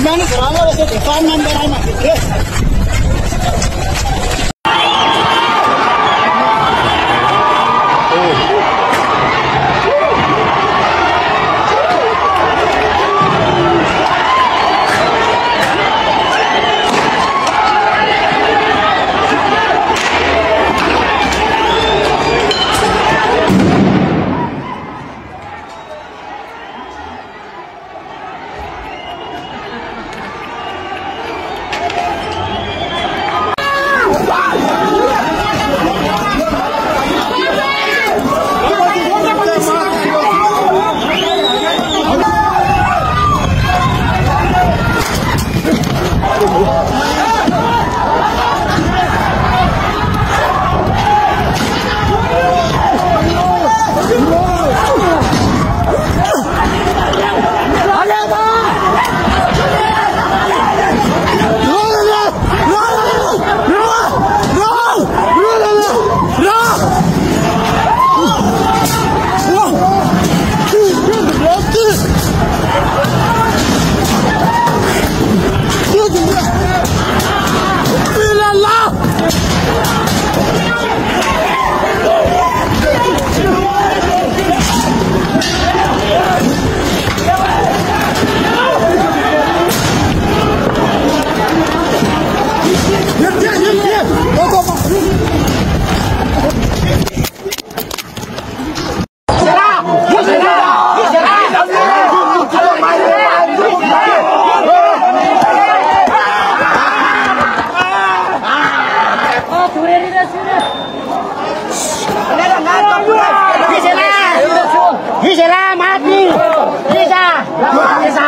Jangan kerana rasa depan member anak itu. Bisa mati. Bisa. Bisa.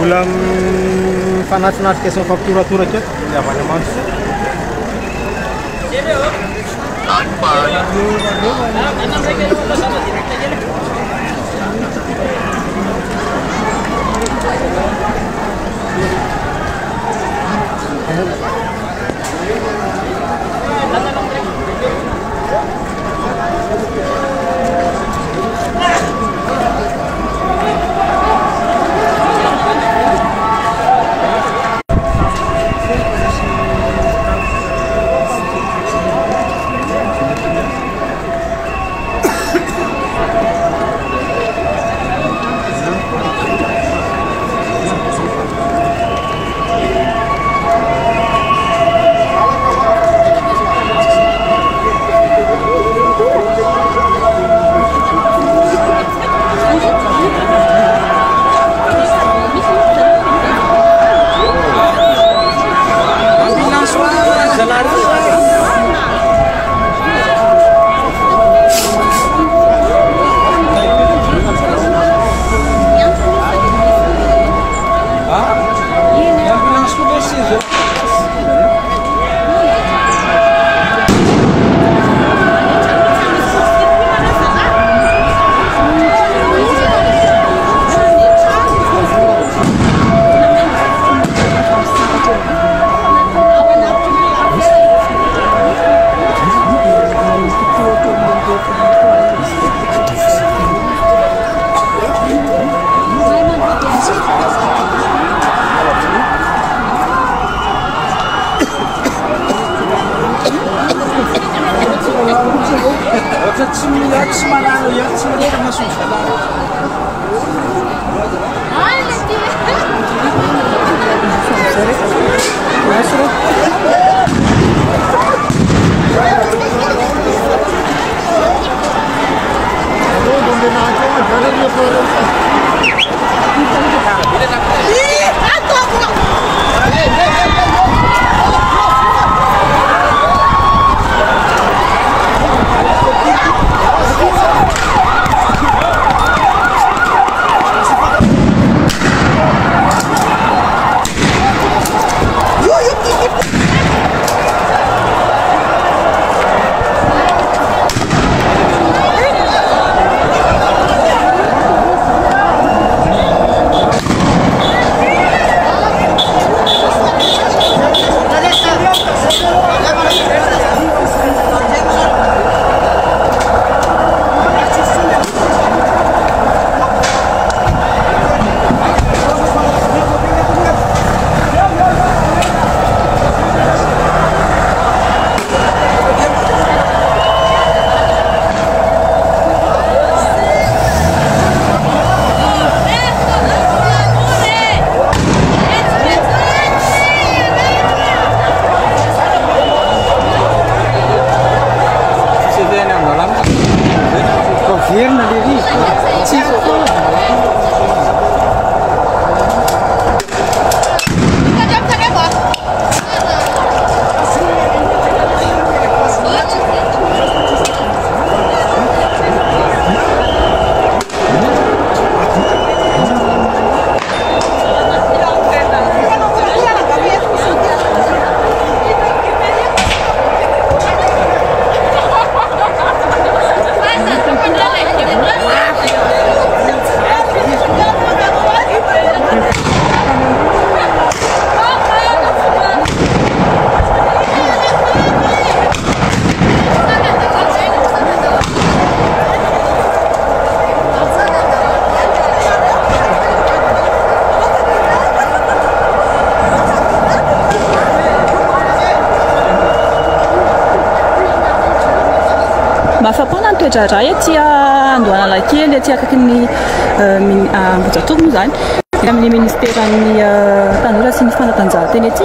Bulan panas-panas kesong faktura-tura cek, ya pada masuk. fapana ny toedraray aty Andohanalakely aty akaky ny Ambohijatovo moa zany amin'ny ministéran'ny tanora sy ny fanatanjahanteny aty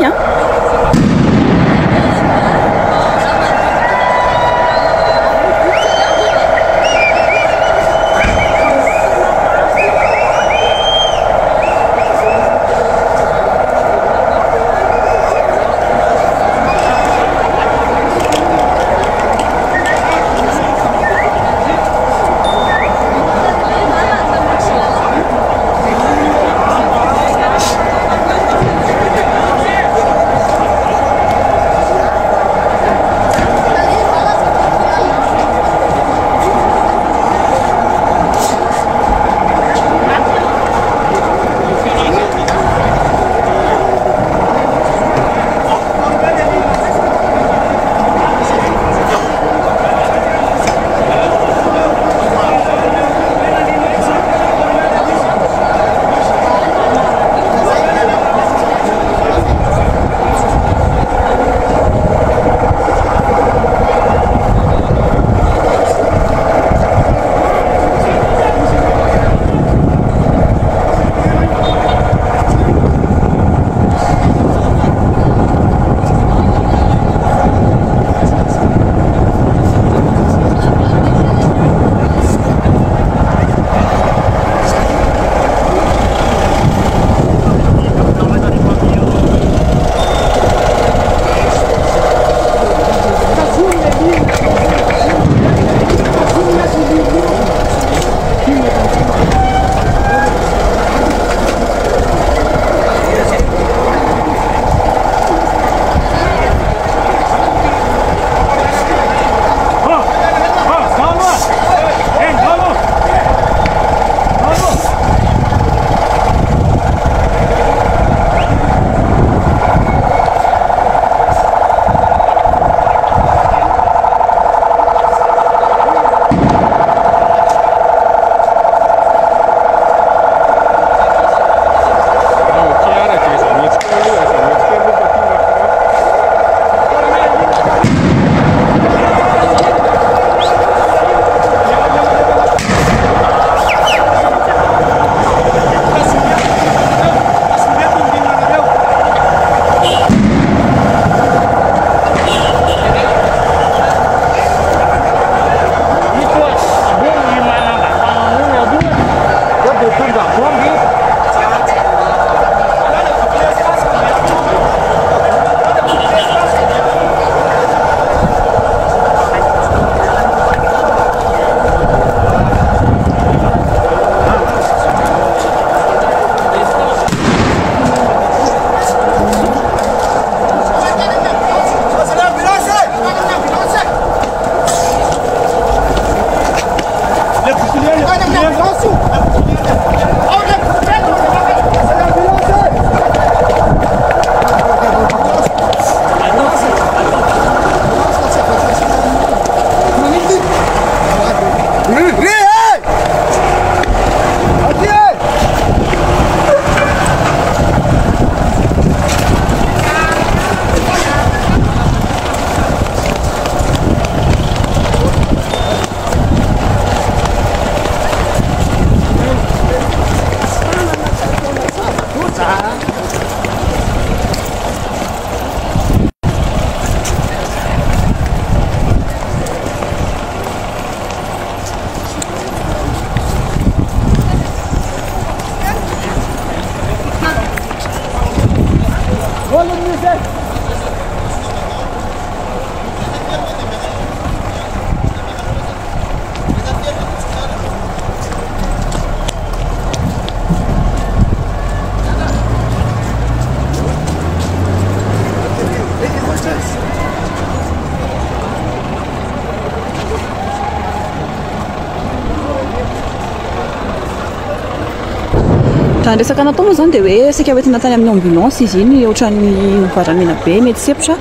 Raha resaka natao moa zany dia hoe sika hoentina tany amin'ny ambulance izy iny ohatran'ny varamena be mety sepitra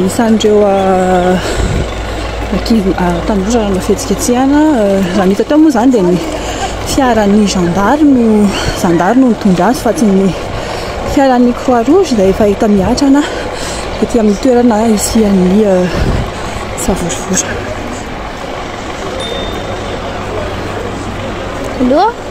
isan'ireo ankizy tanora raha fihetsiketsiana raha nita tao moa zany dia ny fiaran'ny gendarme no nitondra azy fa tsy ny fiaran'ny croix rouge izay efa hita mihatrana ety amin'ny toerana isian'ny savorivory. Hello?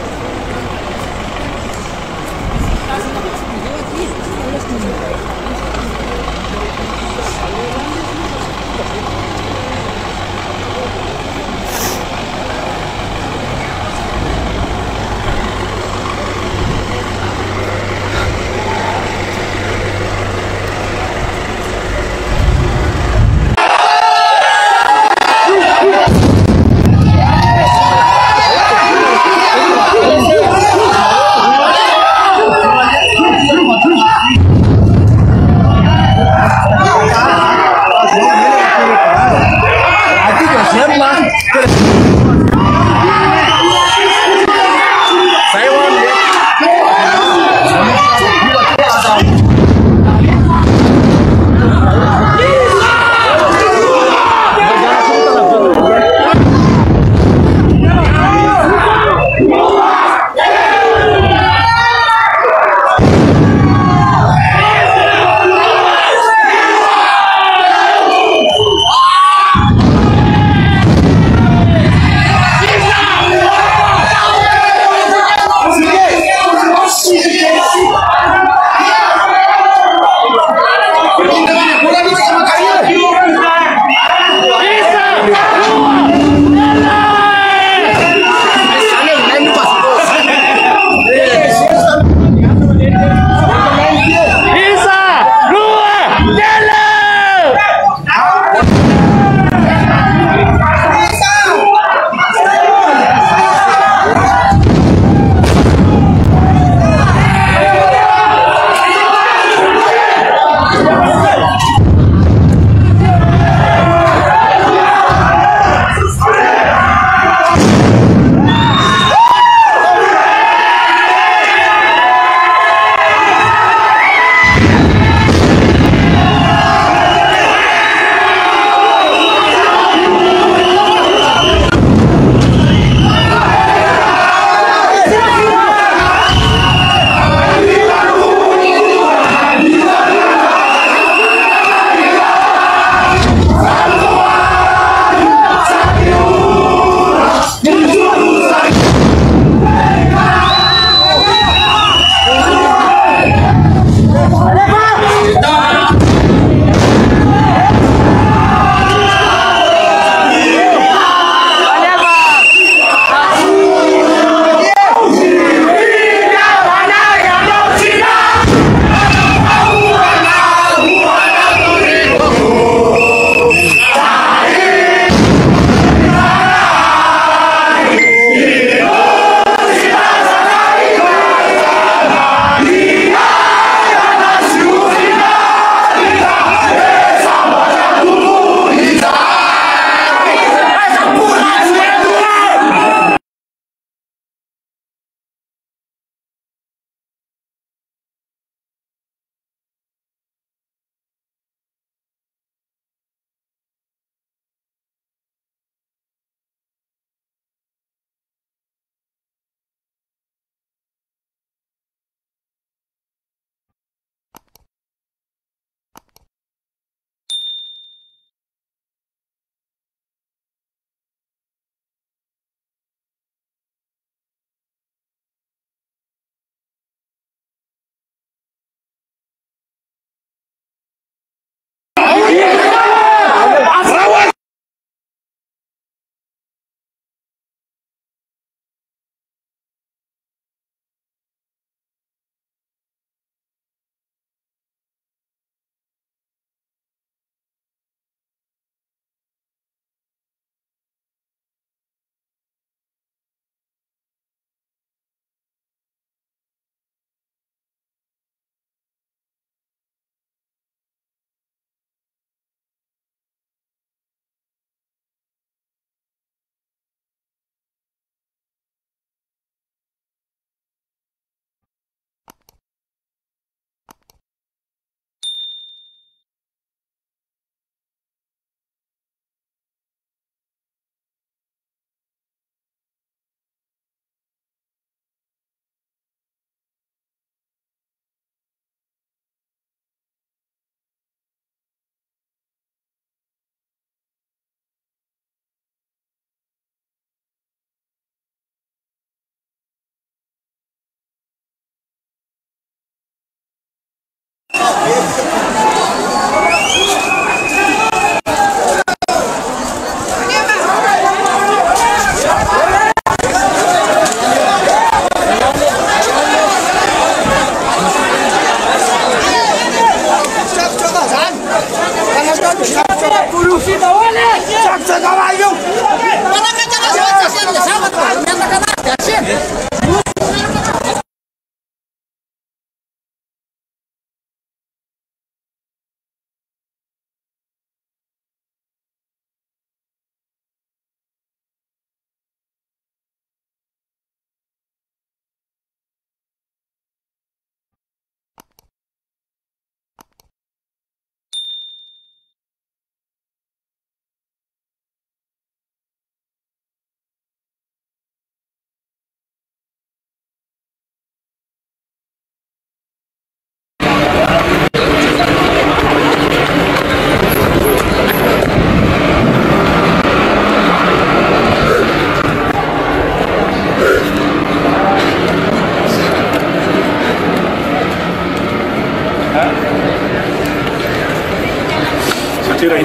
frontiera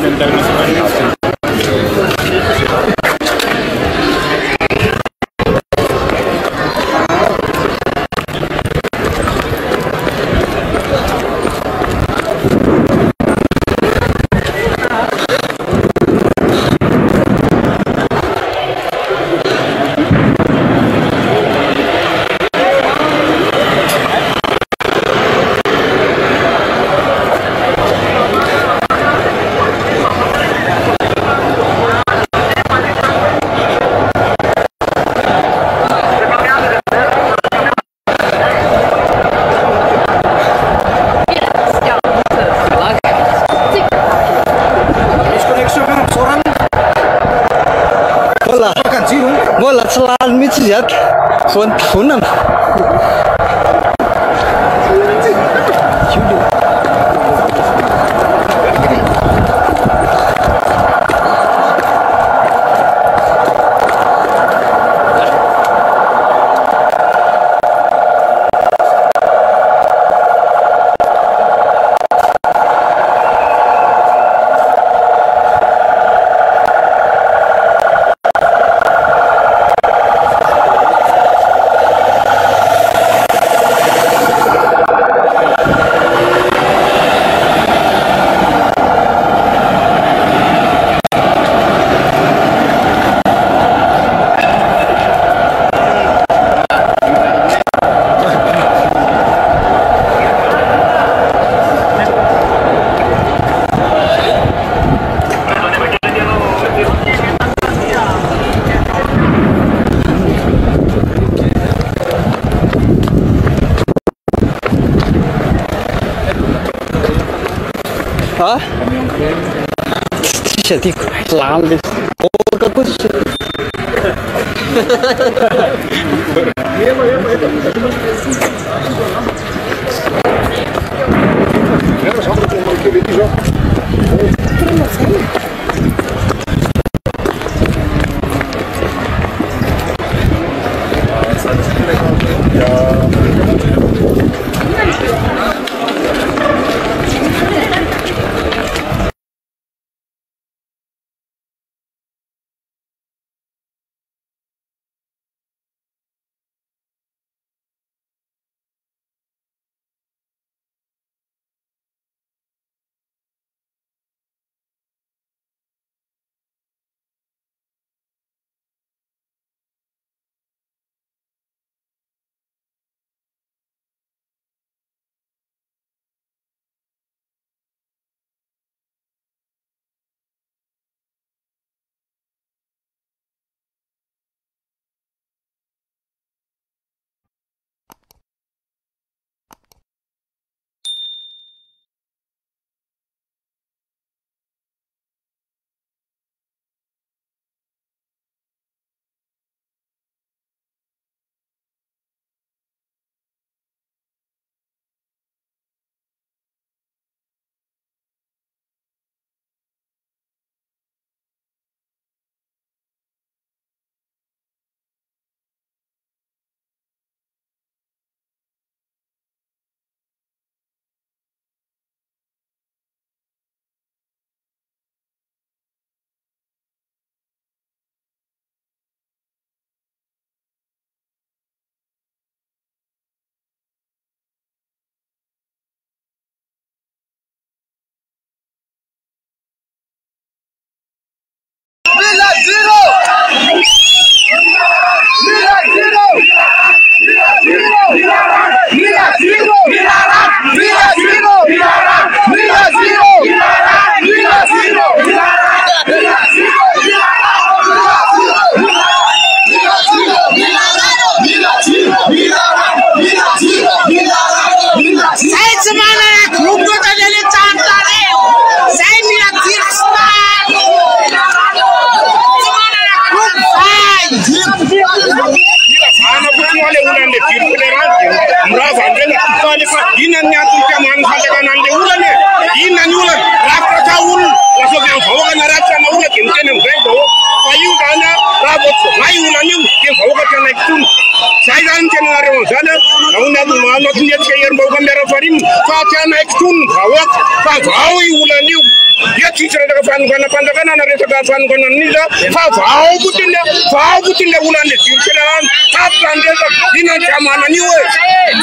internacional. Bola selalu micet, sunan. Hah? Jadi lalu ke khusus. Saya kan channel ada mana? Aku nak malu tu dia cakap yang bau kamera varimu fa tianaikitony vahoaka fa vao I olan'io dia tsisy resaka fanokana-panjakana na resaka fanokana niza fa vao fotsiny le olan'le dirikelaany tapitandresaka inany samanan'io hoe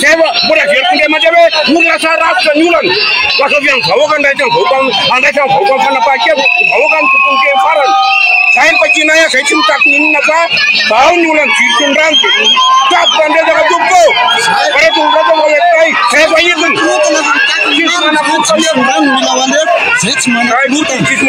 zay fa mbola verikondrematra hoe olona sarafitra ny olana fakavy amin'ny vahoaka andraiky amin'ny vahoaka fanapahakevitra vahoaka ny tontony farany zay ny pakinay zay tsy mitakiny inona fa vao ny olana dirikondrano tapitandresaka tompoko paratondrata oetay zay fa iziny tsisy manakotany tsisy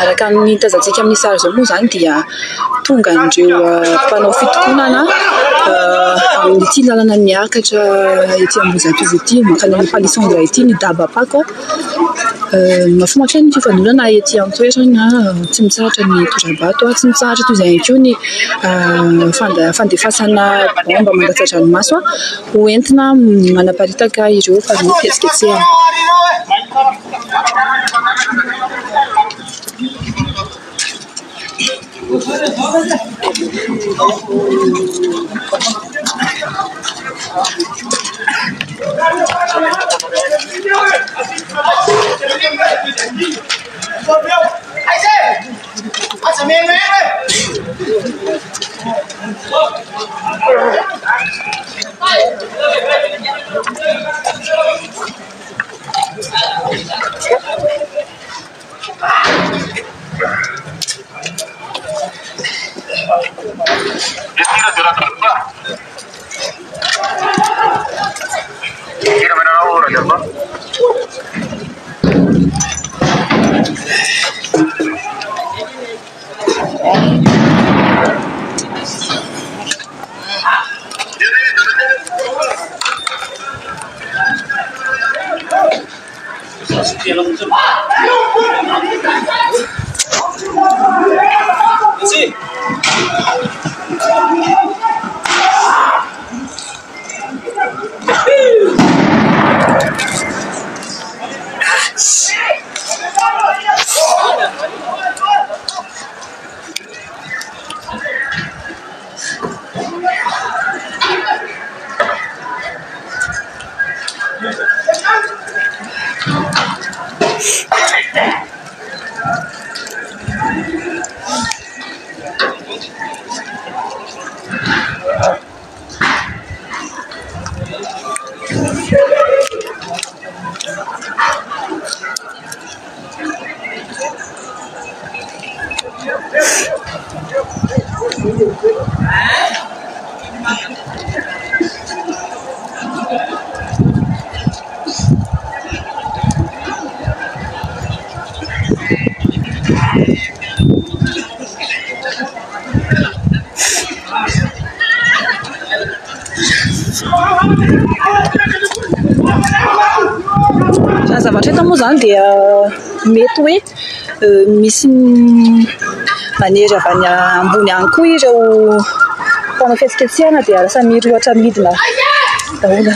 araka ny tazantsika amin'ny sary zao moa zany dia tonga andreo mpanao fitokonana amin'ity lalana miakatra ety Ambohijatovo ity mankany amin'ny Palisandra ity ny Dabapako mahafinaritra ny fifanonana ety amin'ny toerana tsy mitsahatra ny tora-bato tsy mitsahatra toy izay koa ny fandefasana bomba mandatsatra ranomaso hoentina manaparitaka ireo fanompihetsiketsehana. Zavatra hita moa zany dia mety hoe misy maniry avy any ambony any koa ireo mpanao fihetsiketsehana dia lasa mirohatra midina daholo.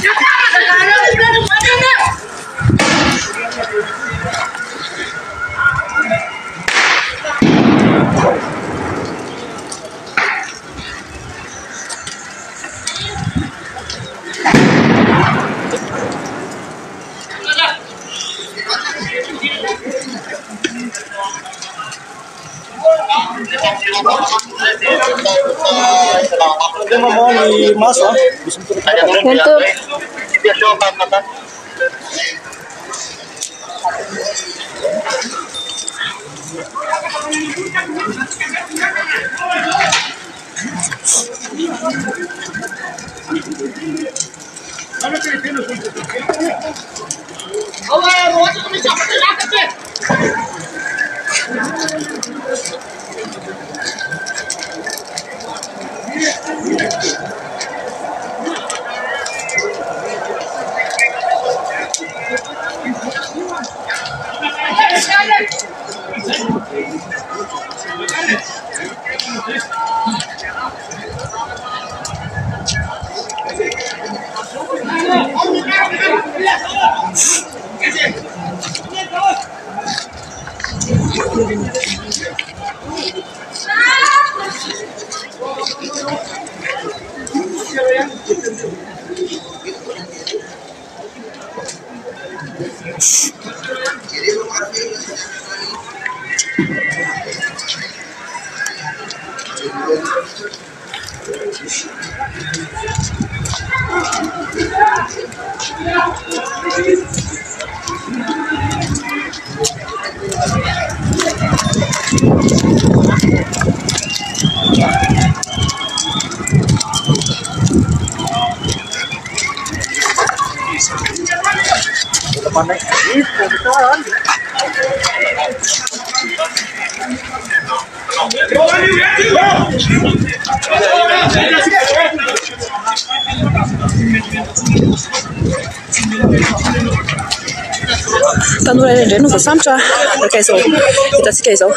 Tanora indray no voasambotra araka izao hitantsika izao.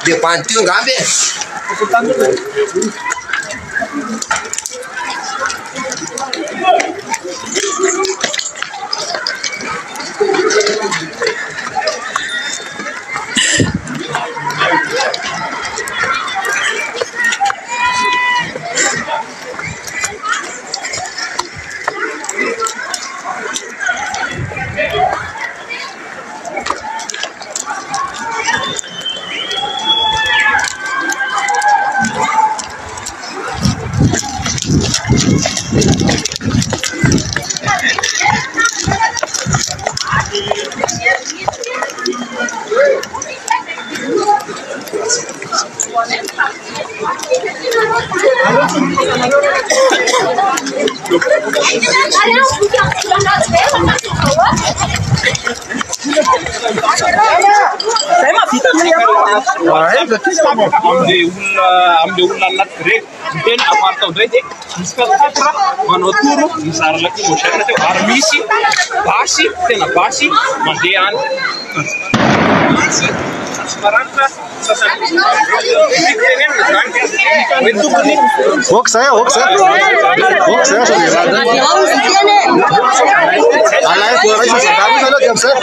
Dia pantiu ngambil. Ambil ulat grek, dan apartau deh, misalkan kita manoturu, misalnya lagi masyarakat itu armisi, basi, tena basi, mandian, sekarang Hoax saya Alay suara itu kami salah jam saya.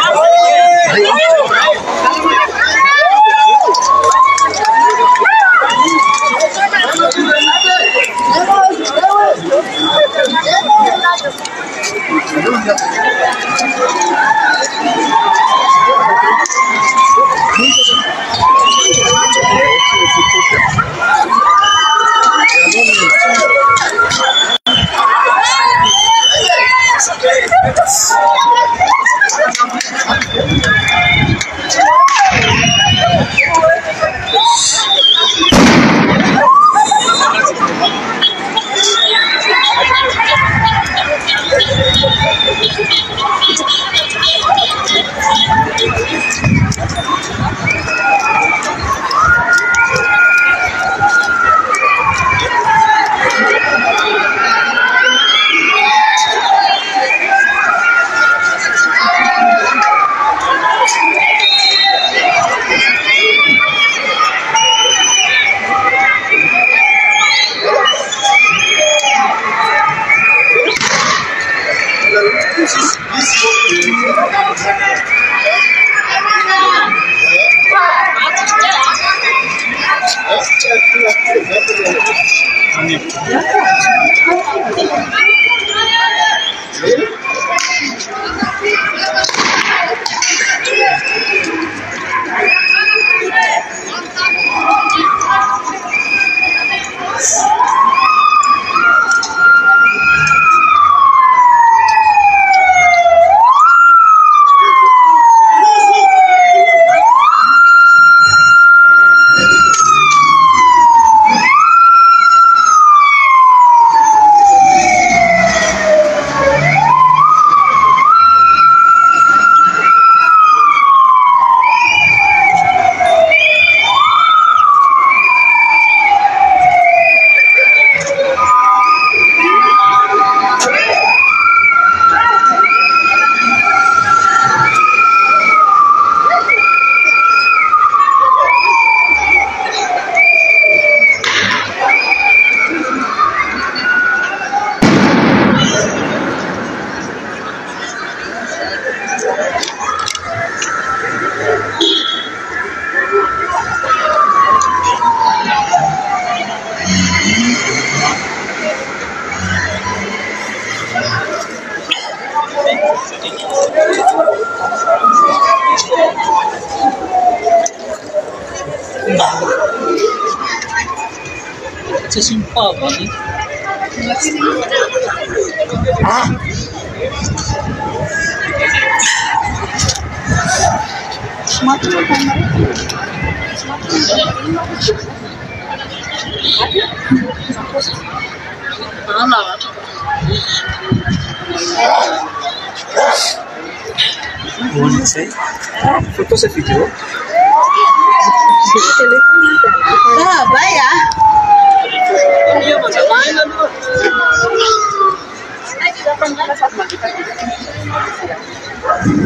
Foto sa video?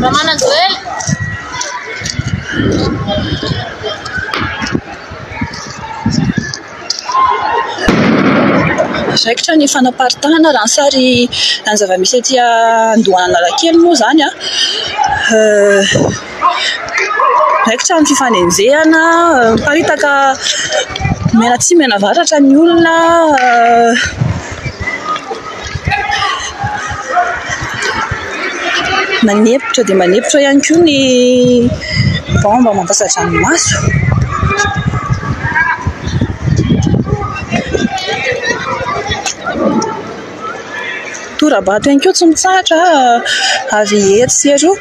Mana gue? Raikitra ny fanaparitahana raha ny sary ny zava-misy aty Andohan'Analakely moa zany a. Raikitra ny fifanenjehana, miparitaka mena tsy mena varatra ny olona, manepitra dia manepitra ihany koa ny bomba mampasatra ny maso. Torabato ihany koa tsy mitsahatra avy eto sy eroa.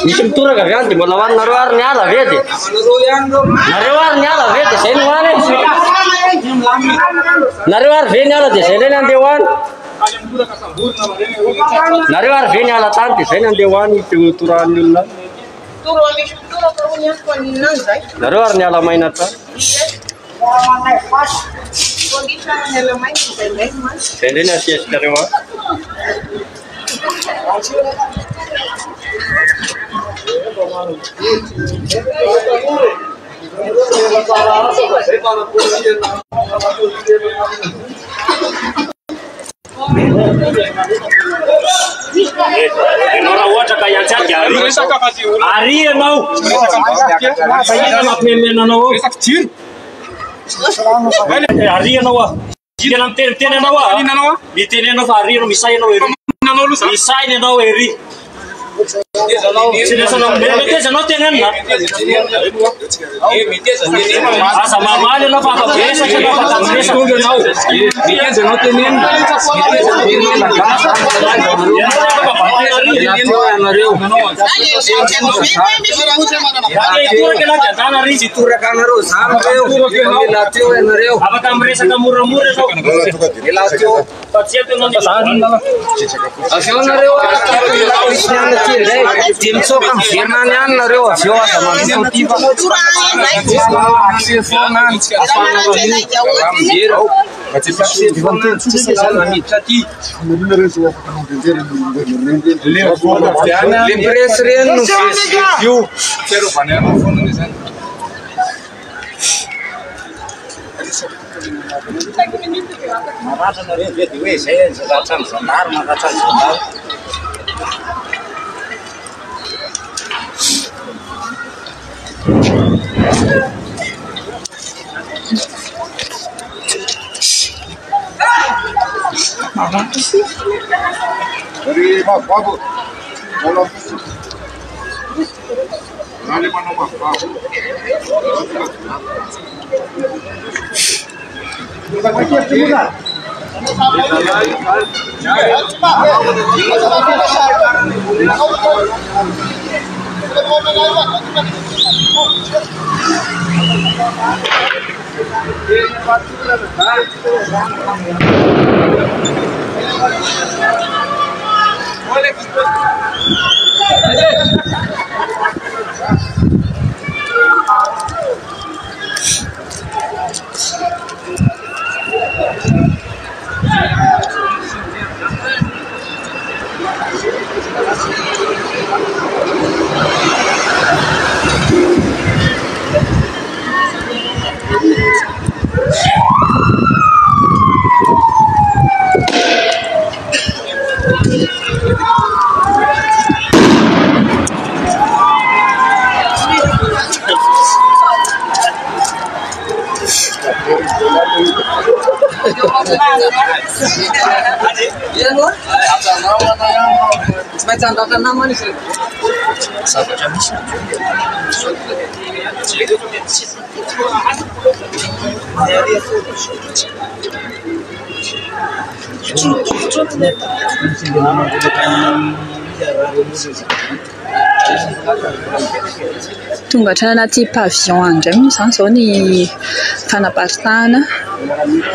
Pintura kagak di melawan naruar nyala vete. Naruar nyala vete, saya mana? Naruar vete nyala deh, saya nanti dewan. Naruar vete nyala tanti, saya nanti dewan itu turan dulu. Naruar nyala main apa? Saya nanti dewan. Nora wacha kaya chaja ari mau ari nawa jangan tene nawa di tene nawa ari no misai no eri misai no eri Tonga hatrany anaty pavillon indray moa izany izao ny fanaparitahana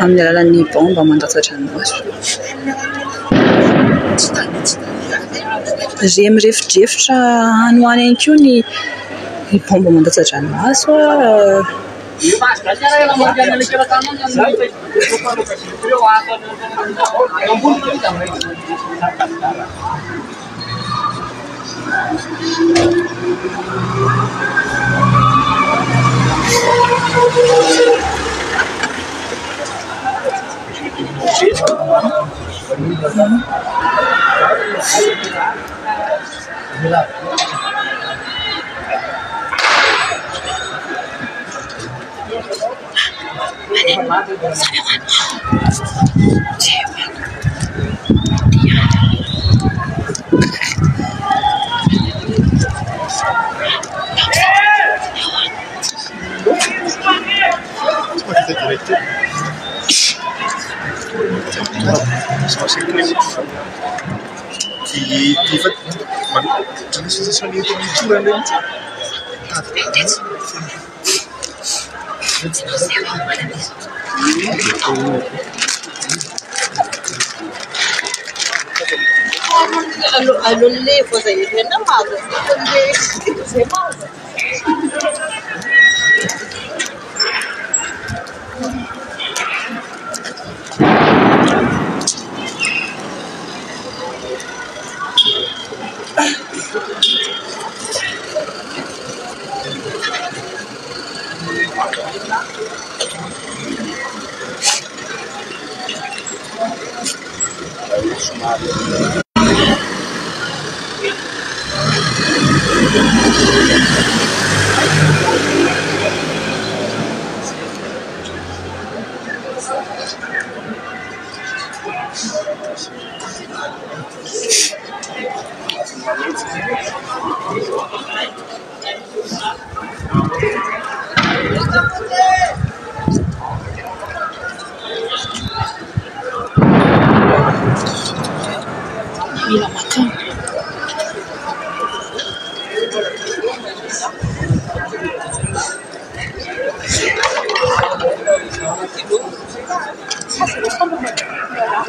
amin'ny alalan'ny bomba mandatsatra ny maso. Mirefidrefitra any ho any ihany koa ny bomba mandatsatra ny maso.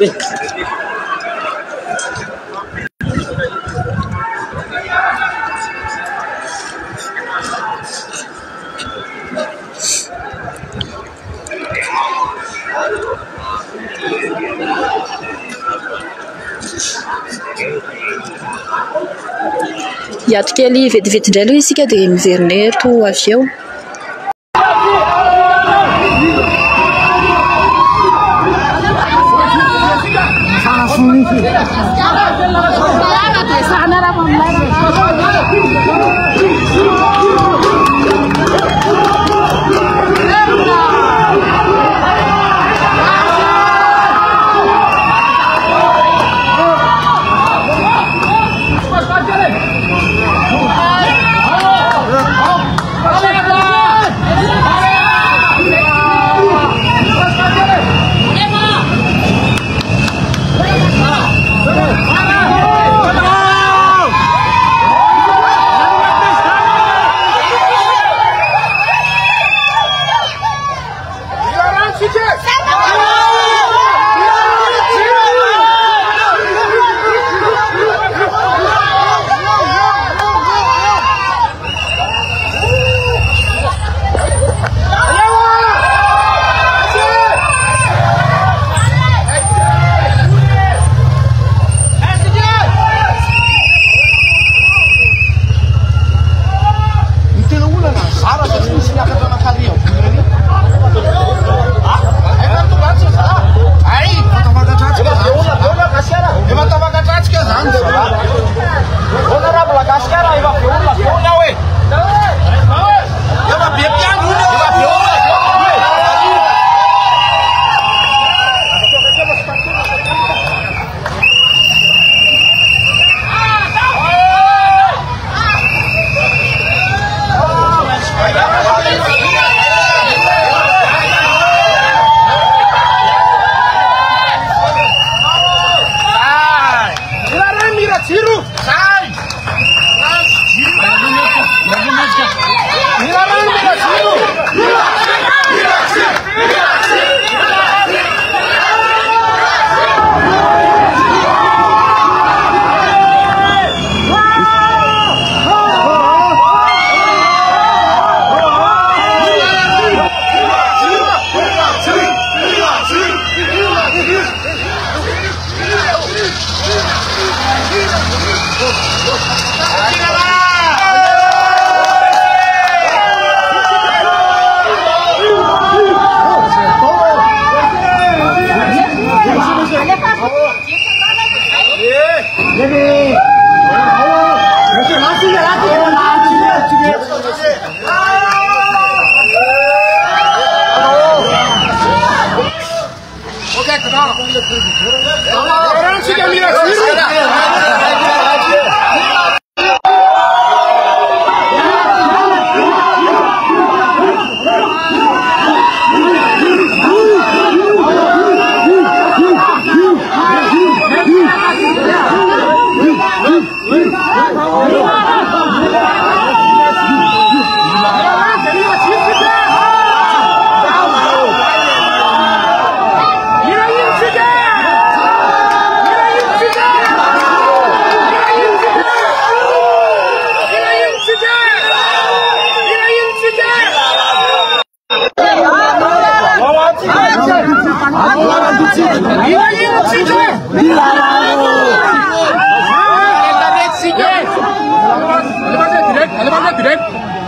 Hiato kely vetivety indray aloha isika dia miverina eto avy eo.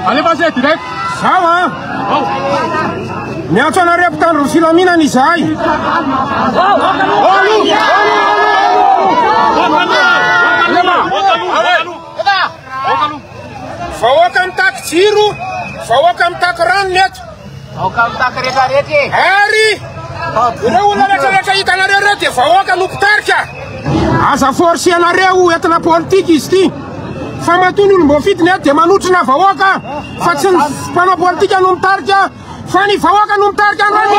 Allez passer direct. Sawa. Niacha na reptan rusilamina ni sai. Fawakam tak ciru, fawakam tak rannet. Fawakam tak reti. Hari. Udah reka ikan reti, fawakam uptarka. Asa forsi anareu etna politiki sti. Famatunu mbofit net manuts na fawaka. Fatsin pana politika numtarka. Fani fawaka numtarka ngani.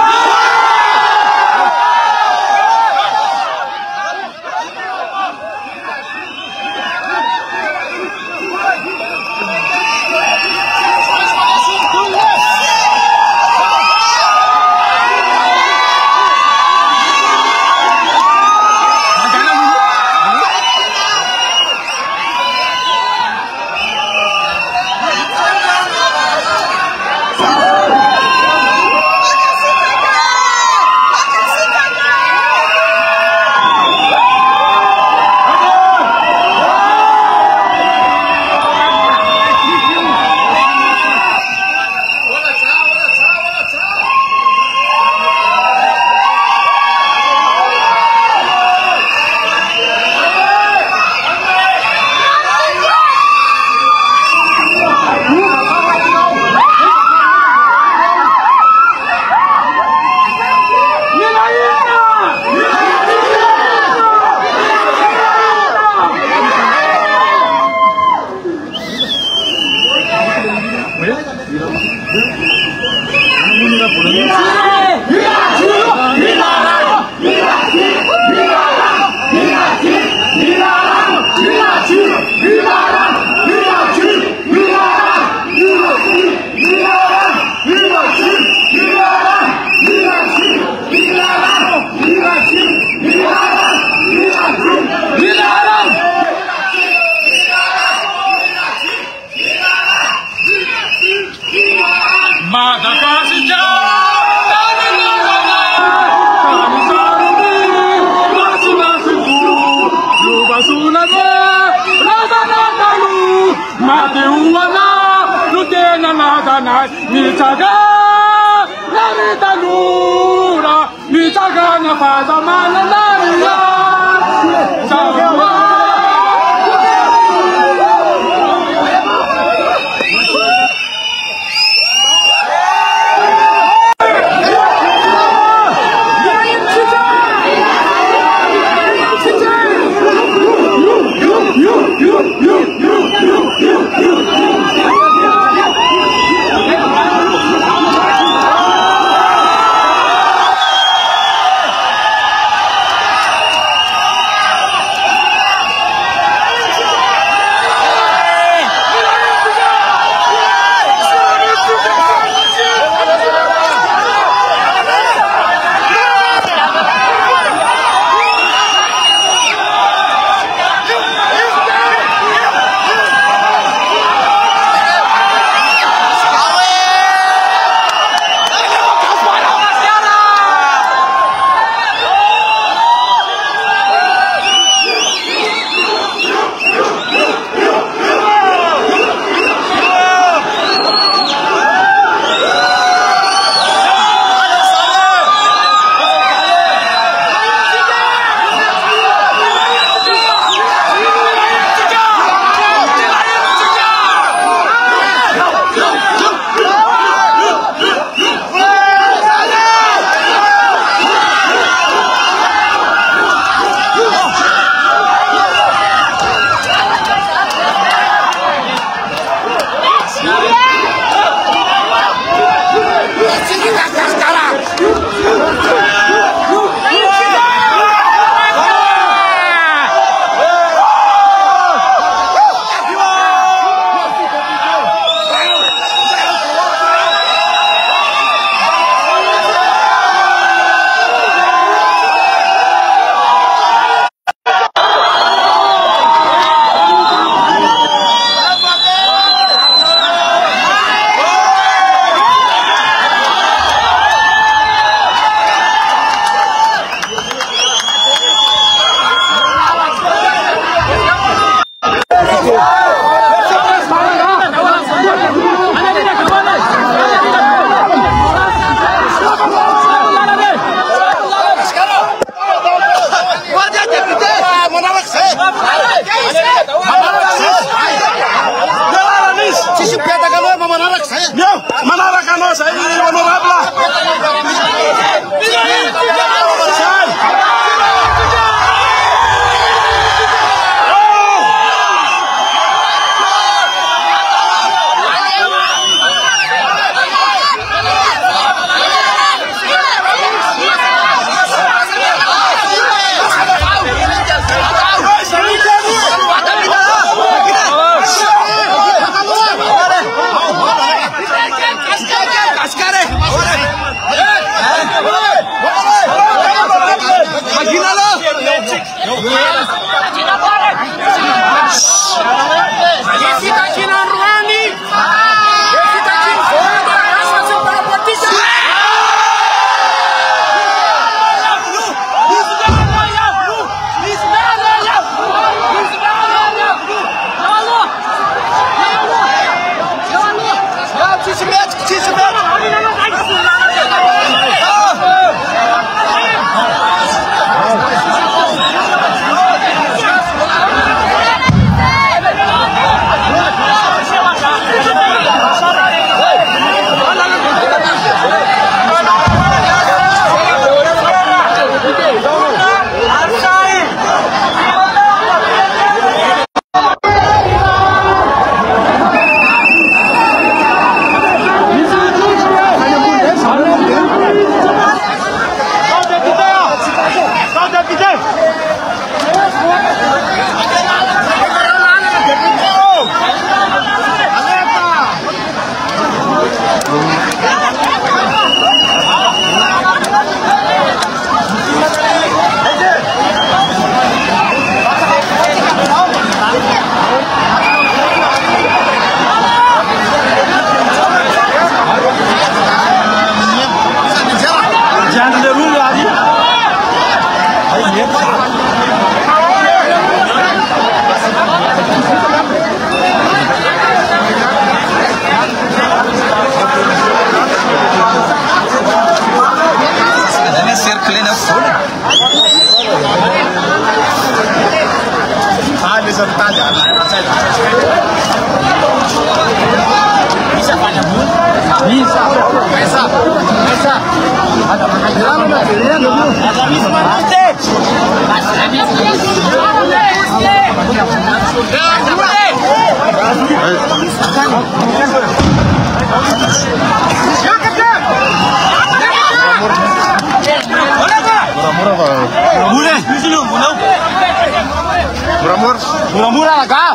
Murah-murah lah kak.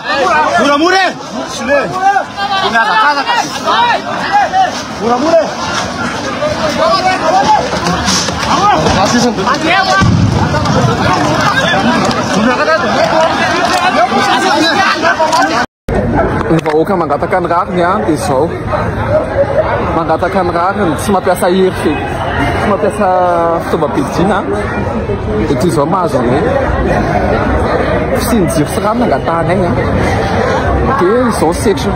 Murah-murah. Punya kakak. Murah-murah. Vahoaka mangataka ny rariny dia izao. Mangataka ny rariny tsy mampiasa hery feky, tsy mampiasa fitaovam-pidina dia toy izao mahazo an'ilay fisiany jiro sy rano angatahany agny dia izao setra.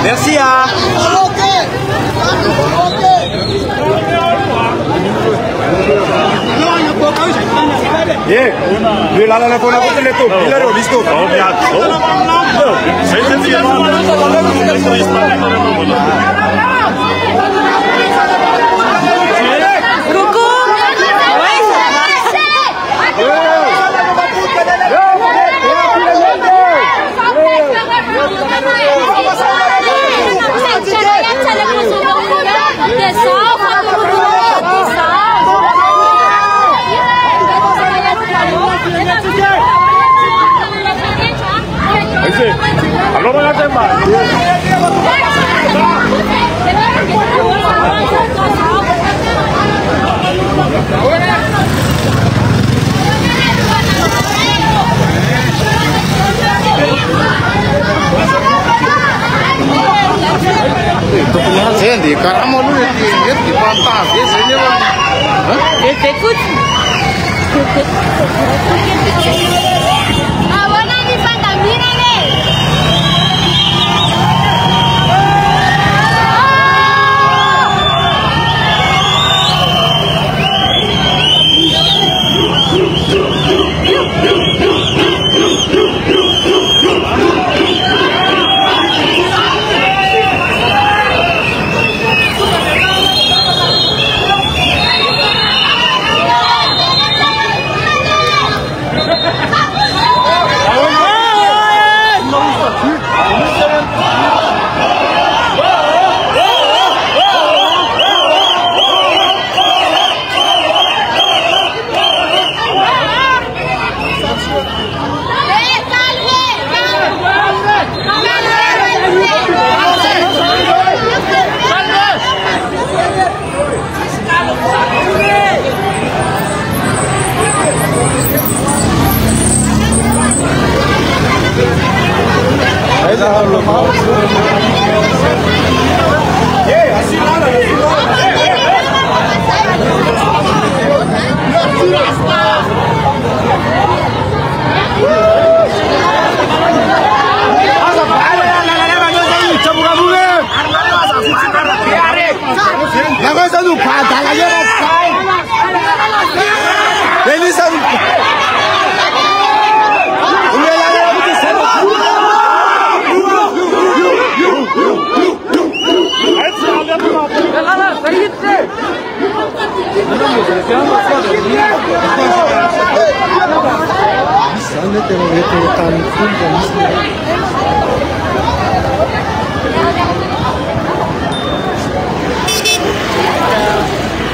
Merci ya. Lui la con la foto le tu, l'ho visto. Allora la temba. Senti, caramba lui è fantastico, Écoute. Ah, voilà, mi fanta, mírale.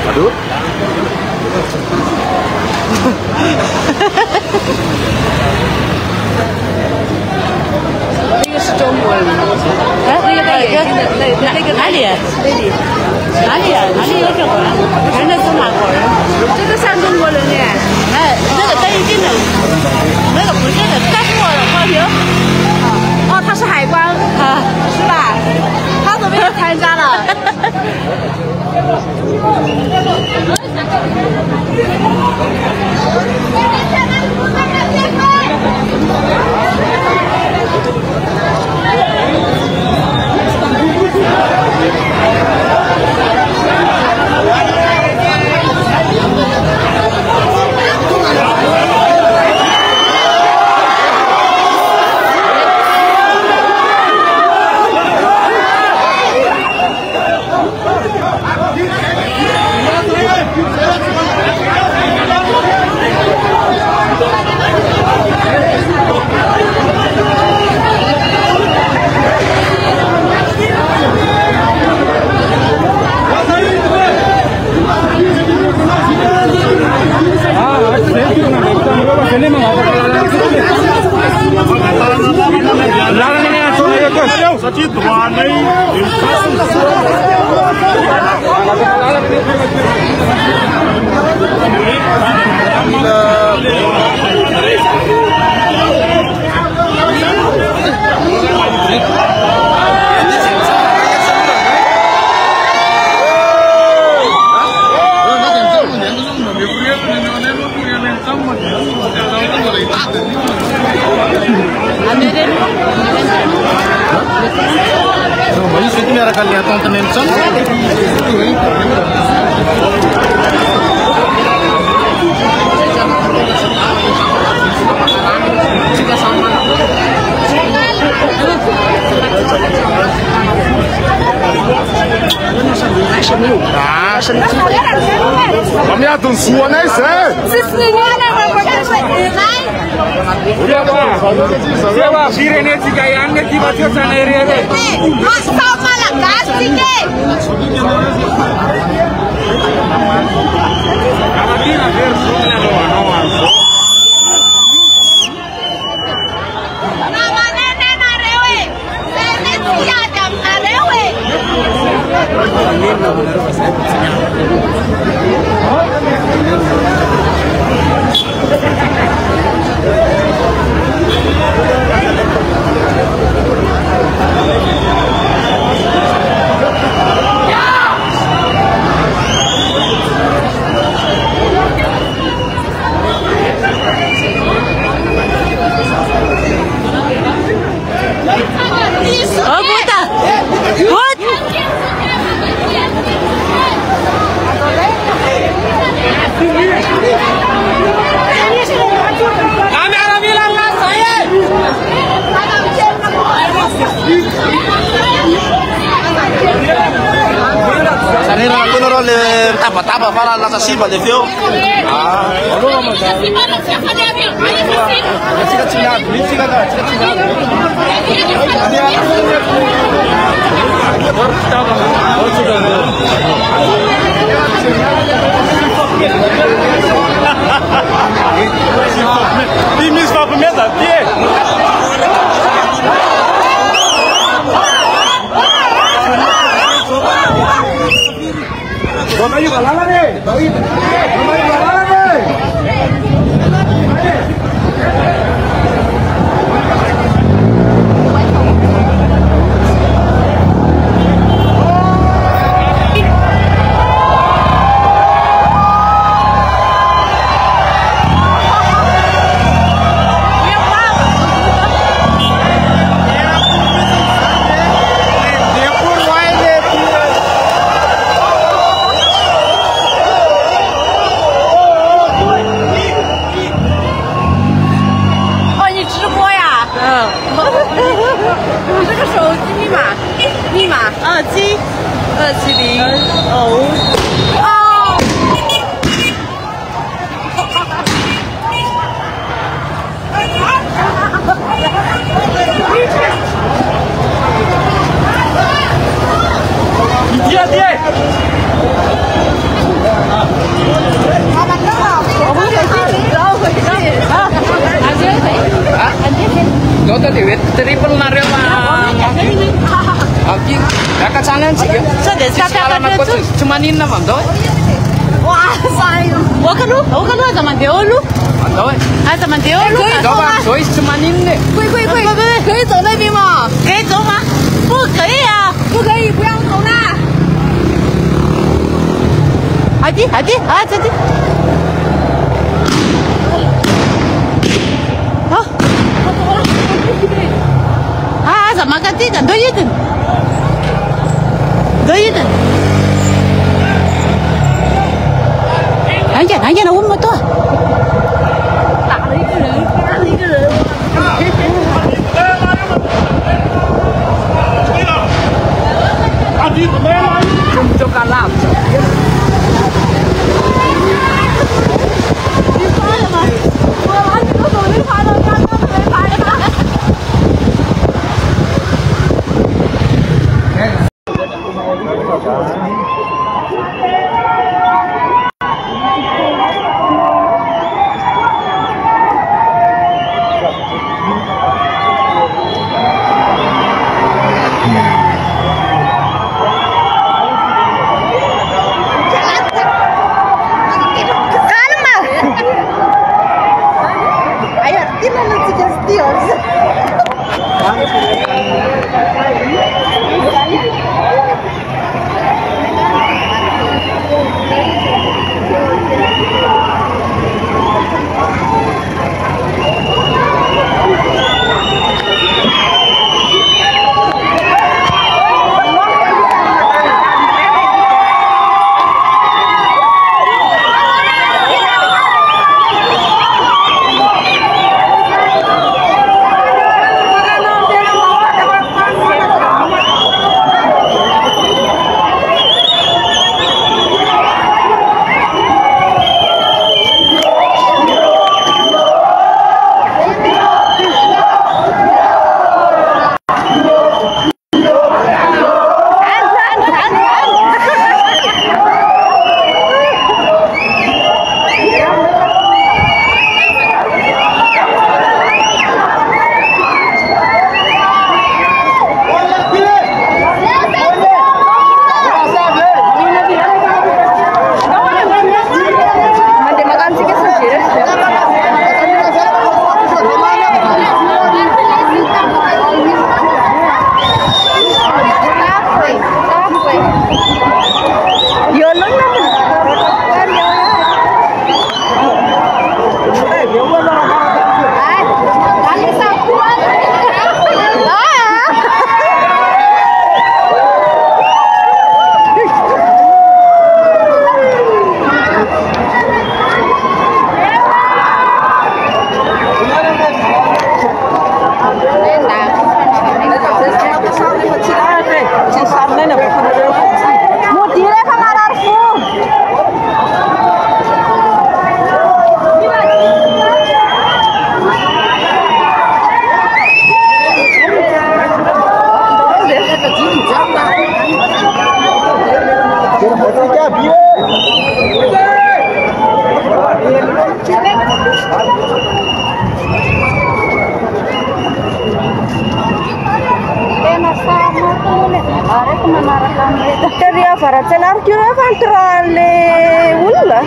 Aduh.那个是中国人，哎，那个哪里？哪里啊？哪里有这个？人家是哪国人？这个像中国人呢。哎，那个戴眼镜的，那个不是的，但是我好评。哦，他是海关啊，是吧？他怎么也参加了？ Kami atun suan ai se. Siapa? Sirene jika yang ni kita tiada sana area ni. Masa malah kasih ke? Kamu ni nak versi ni doa. Nama nenek narewe, nenek tiada narewe. Oh, puta! What? Kami akan bilang kan saya. Sarira kunoro le tapa fala la tasiba le fio. Ah. Dimis va pimenta, tie. Vamos ayuda lala ni. Vamos ayuda lala ni. Triple Mario Aki, kakak challenge sih. Cuma ini nama doy. Wah, sayang. Wakan lu zaman dia lu. Doy. Zaman dia lu. Doy, doy cuma ini. 可以走那边吗？可以走吗？不可以啊，不可以，不让走呢。hadi hadi. Sama katikan, doyedin. Anh nó uống một thôi.打了一个人。Cho cả làm. avaratsana arcure le olona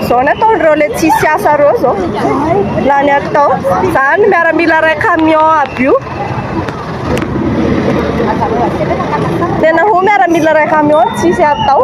zao ny ataondreo le tsisy asa reo zao la ny atao zany miaramila ray camion aby io tena ho miaramila ray camion tsisy atao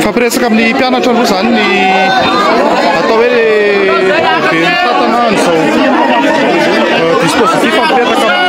Fampiresaka amin'ny mpianatra aloha zany ny atao hoe be mitantanany zao dispositif fampiresaka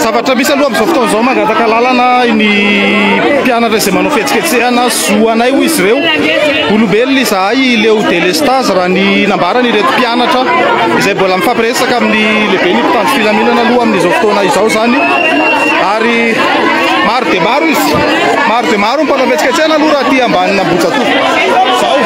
zavatra misy aloha amin'izao fotoana zao mangataka lalana ny mpianatra izay manao fihetsiketsehana zoanay ho izy ireo olombelona izahay leo délestage raha ny nambarany ireto mpianatra izay mbola mifampiresaka amin'ny lehibe ny mpitandro filaminana aloha amin'izao fotoana izao zany ary maro dia maro izy maro dia maro mpanao fihetsiketsehana aloha raha ty ambanina Ambohijatovo zao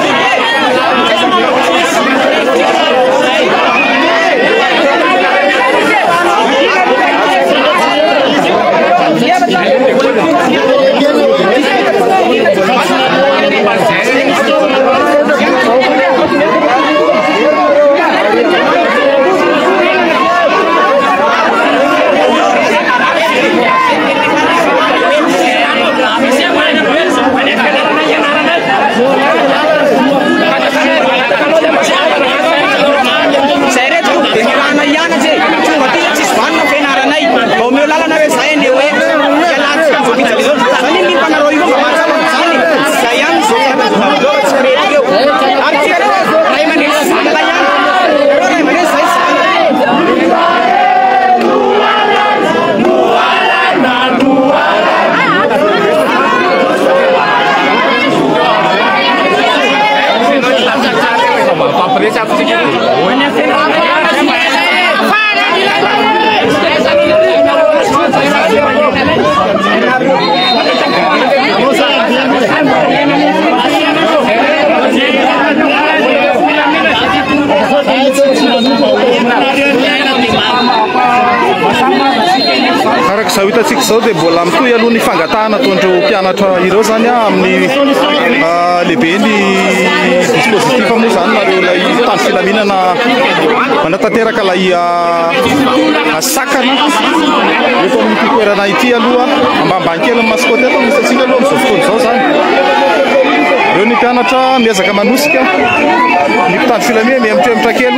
hitantsika zao dia mbola mitoy aloha ny fangatahana ataondreo mpianatra ireo zany amin'ny lehibe ny dispositif moa zany nareo lay tany filaminana manatanteraka lay sakana eto amin'ity toerana ity aloha ambambany kely amin'ny masikôty eto misy atsika aloha amin'izao fotoana izao zany reo ny mpianatra miezaka manosika ny mpitandro filamina mihemotremitra kely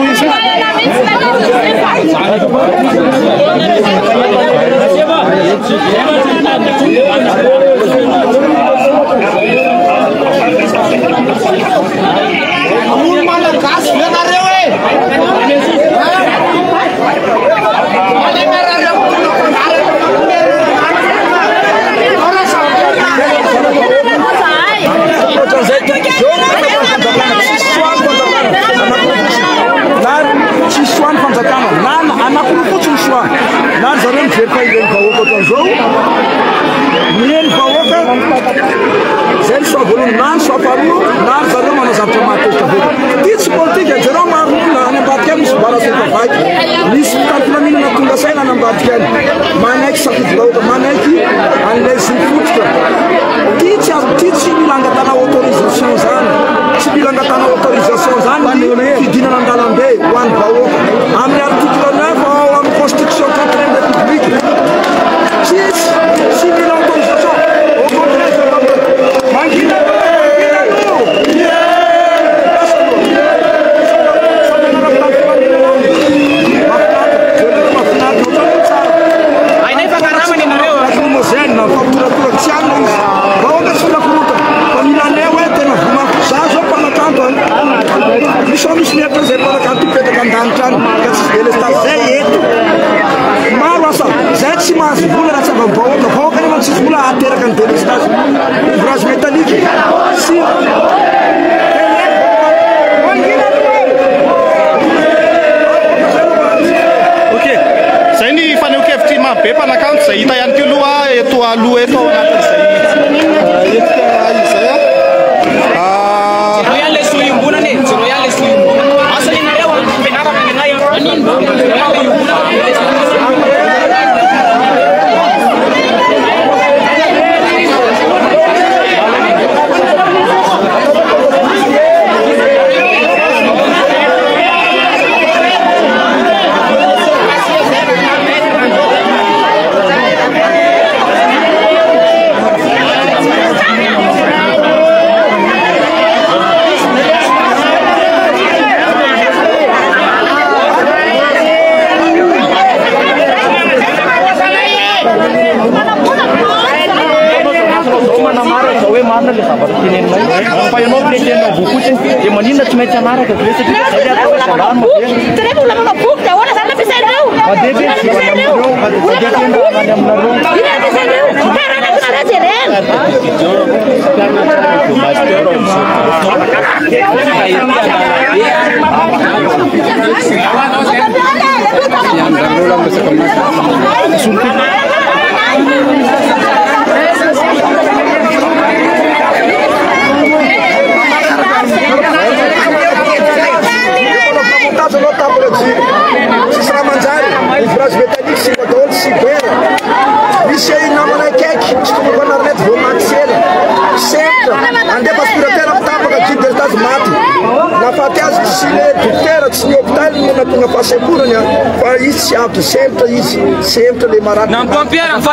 hoy izy sempre le marate non pompiere fa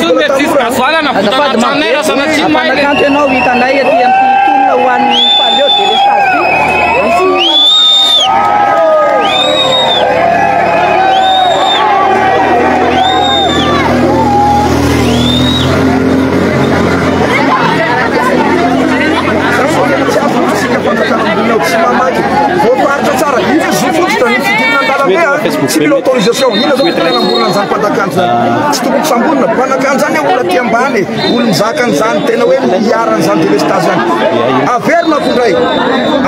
tu metti la sala na puta na nera sana chima ile kante no vitanda yeti amtuna wan palio dele stati Sibila autorisation ina zao tena zany mpanakanto tsy tokony sambonina mpanakanto zany olona ty ambany olo mizaka an'izany tena hoe miaran'izany délestage zany averina kondray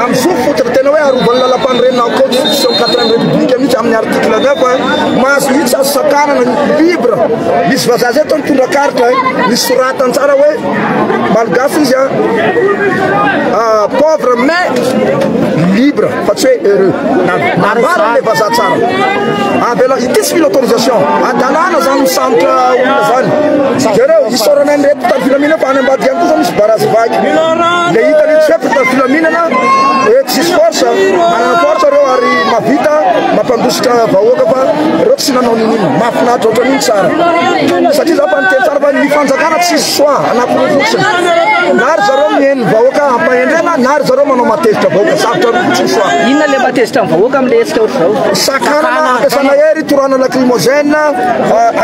am'izao fototra tena hoe arovany lalam-panorenina constitution 4 république mihitsy amin'ny article 9 mahazo hitsy fisakanana libre misy vazaha zay tao mitondra carte misy soratany tsara hoe malgasy izy pauvre mais libre fa tsy hoe heureux namarina le vazaha tsara avela ity tsy mila autorisation adalana zany misambotra olona zany zareo isorana ny reto tany filaminana fa any ambady ihany koa zao misy barazy vaky le hitany tsy hoe tany filaminana hoe tsisy force manana force reo ary mavita mampandositra vahoaka fa reo tsy nanao ninino mafinahitra ohatran'iny tsara satria za fa niteny tsara fa ny fanjakana tsisy soa anatin'ny fotsiny nary zareo mihaino vahoaka ampahendrena nary zareo manao matezitra vahoaka sarotra ro fotsiny soa inona le matezitra amin'ny vahoaka amin'le hetsika ohatr'izao sakanana ampiasana hery torana lacrymogène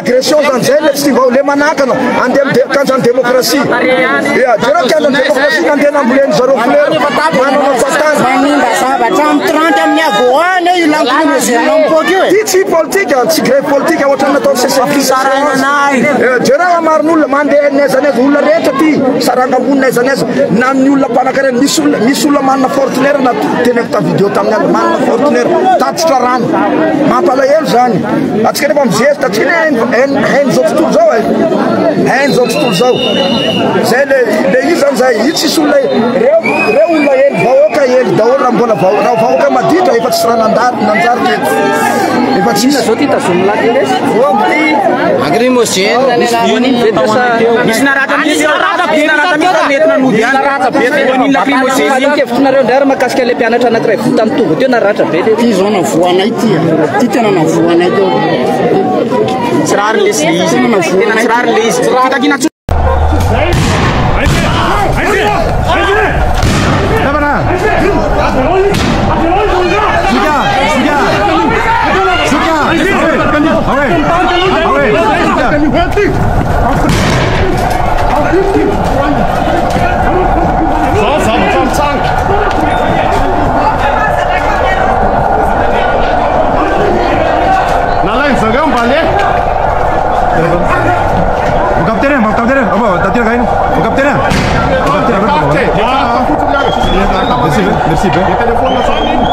agression zany zay le tsy vao le manakana andeha kanjany démocratie jereo kianjany démocratie nandeha namboleny zareo fleur manana fatany manimba zavatra amin'ny 30 amin'ny avoana io lacrymogène mipoky io ty tsy politique tsy grève politique ohatrany natao jereo amarin'olona mandeha naizanaiza olona rehetra ty sarangambony naizanaiza na amin'ny olona mpanakarena misy olona manana fortunaire na teneko ta vidéo tamin'ny andro manana fortunaire tatitra rano mampalahelo zany atsika nefa mizezitra atsika hainy zao tontolo zao hainy zao tontolo zao zay le izy zany zay io tsisy olona reo olona hely vahoaka hely daholo raha mbola raha vahoaka maditra efa tsisy raha nanjary teto efa tsisy zao ty tazomolaky misy naratra kevitrynareo ndray ary mahakasika le mpianatra anankiray vota mitovy teo naratra be ty zao navoanay ty tena navoanay teo tsy rary le izy tsy rary le izy fitakina Merci bien. Le téléphone là, ça ligne.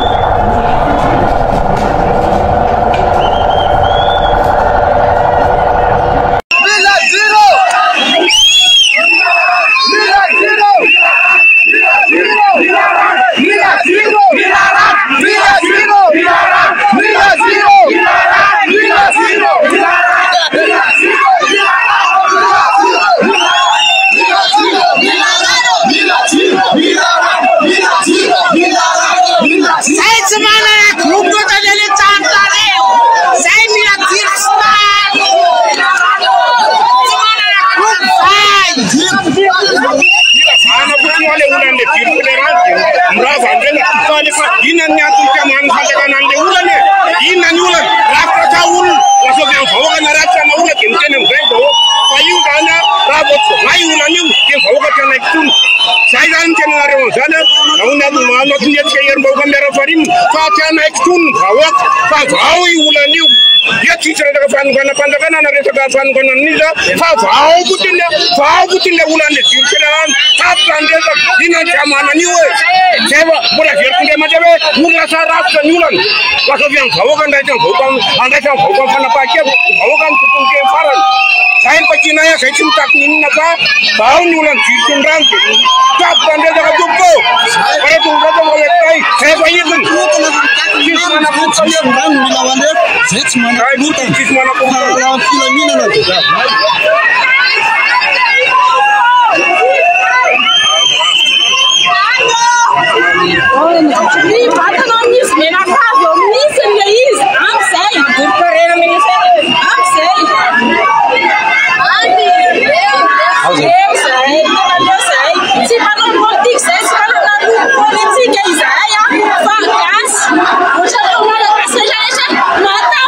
Mata,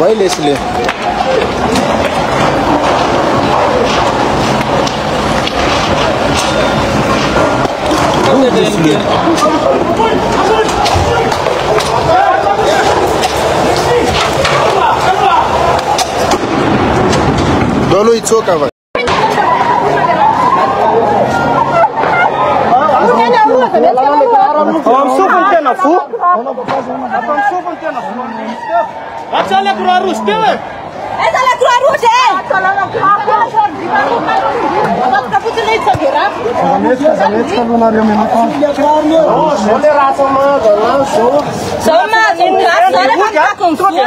Ouais, laisse-les. Dolo itsoka vai. Acha pro arroz, teu é? Essa é pro arroz, é? Vamos ficar muito leite, sabe? Só mais um gato, olha pra cá com fome.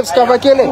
Скавакеле.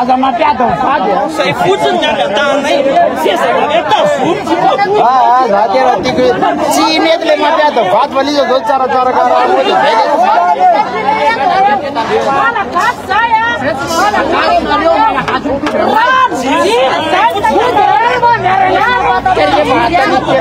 Aza mapiada o fado. Sai futsal na datang nai. Sia eta futsal. Ah, zateira tiku. Si metle mapiada o fado vali jo dol cara cara cara amo de vele. Fala casa ya. Fala cara Mario na hatu. Si, sai futsal. Queria matar ni que.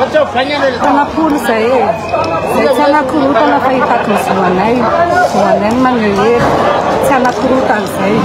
Tanapolo zay tsy anakorotana fa hitako ny zoanay manehery tsy anakorotana zay.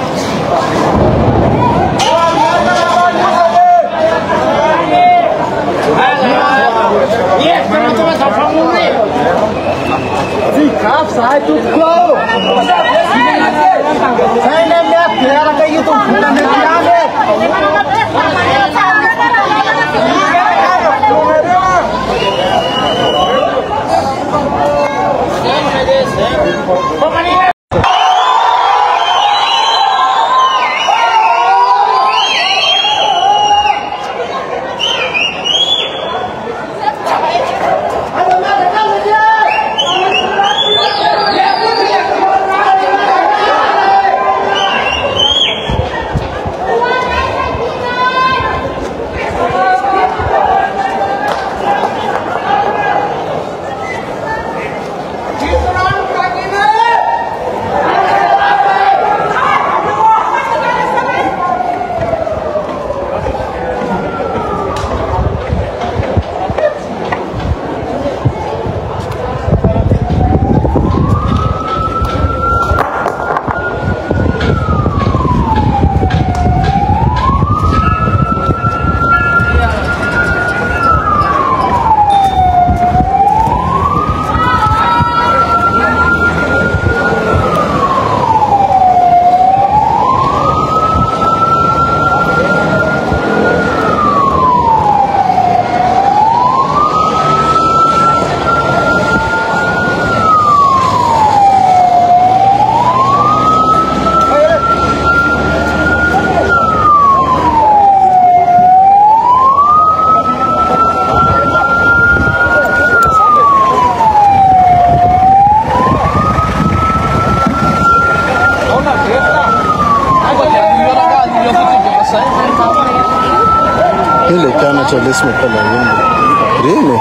Ile kana cha lesmo pala yendo. Rene.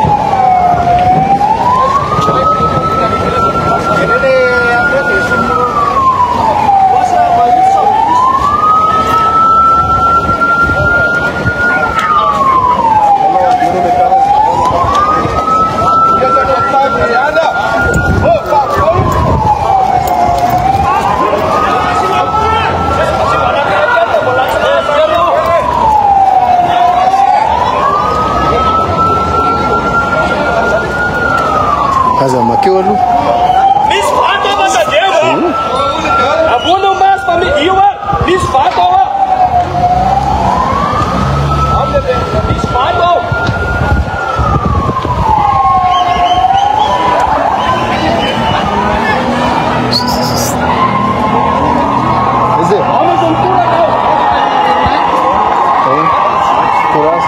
Kaza makeo lu. Miss Fato Masadewa. Abuno mas pamigiwa. Miss Fato. Miss Fato. Ese. Vamos con pura no. Puras.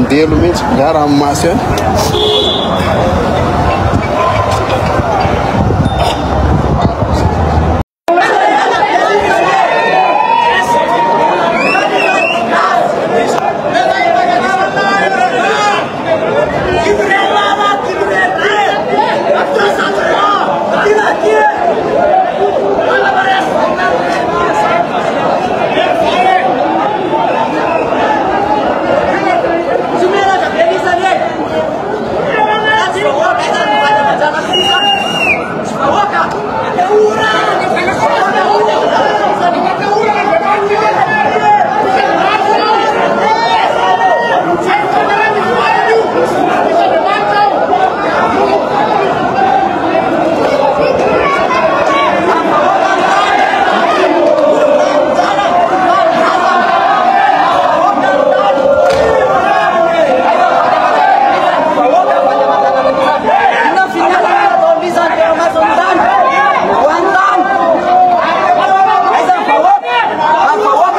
Delo mihitsy nga ranomasy any Apa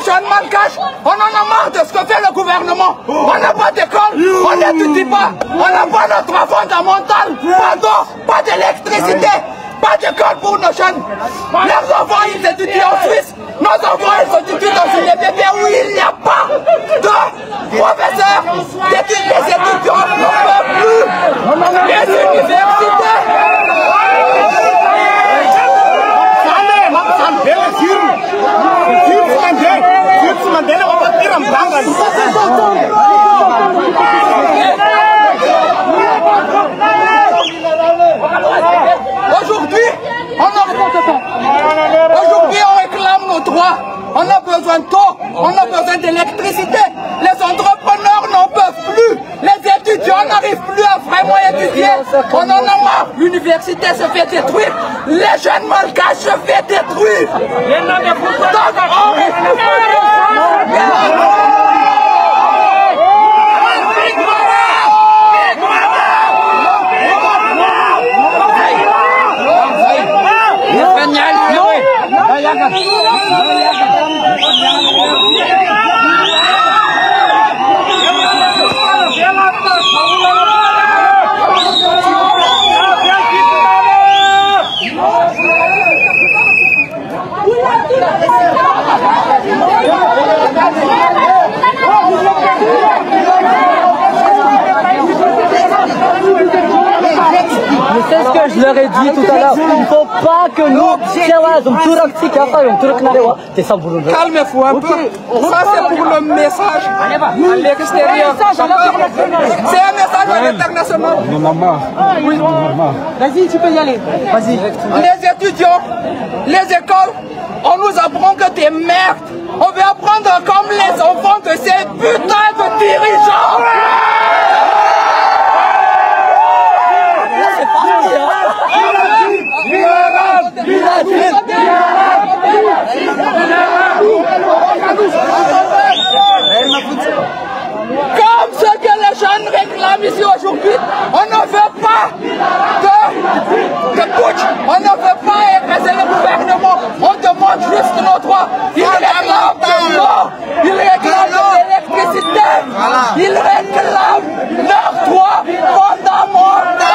Jeunes malgaches, on en a marre de ce que fait le gouvernement. On n'a pas d'école, on n'étudie pas, on n'a pas notre droit fondamental, pas d'eau, pas d'électricité, pas d'école pour nos jeunes. Leurs enfants, ils étudient en Suisse, nos enfants, ils étudient dans une EPP où il n'y a pas de professeurs, les étudiants n'en peuvent plus, les universités. Aujourd'hui, on réclame nos droits. On a besoin d'eau, on a besoin d'électricité. Les entrepreneurs n'en peuvent plus. Les étudiants n'arrivent plus à vraiment étudier. On en a marre. L'université se fait détruire. Les jeunes malgaches se fait détruire. Donc, on C'est ce que je leur ai dit tout à l'heure. Il ne faut pas que nous... Calmez-vous un peu. Ça, c'est pour le message à l'extérieur. C'est un message à l'international. Oui. Vas-y, tu peux y aller. Vas-y. Les étudiants, les écoles, on nous apprend que t'es merde. On veut apprendre comme les enfants de ces putains de dirigeants. Comme ce que les jeunes réclament ici aujourd'hui, on ne veut pas de putsch, on ne veut pas écraser le gouvernement, on demande juste nos droits. Ils réclament de l'eau, ils réclament de l'électricité, ils réclament leurs droits fondamentaux.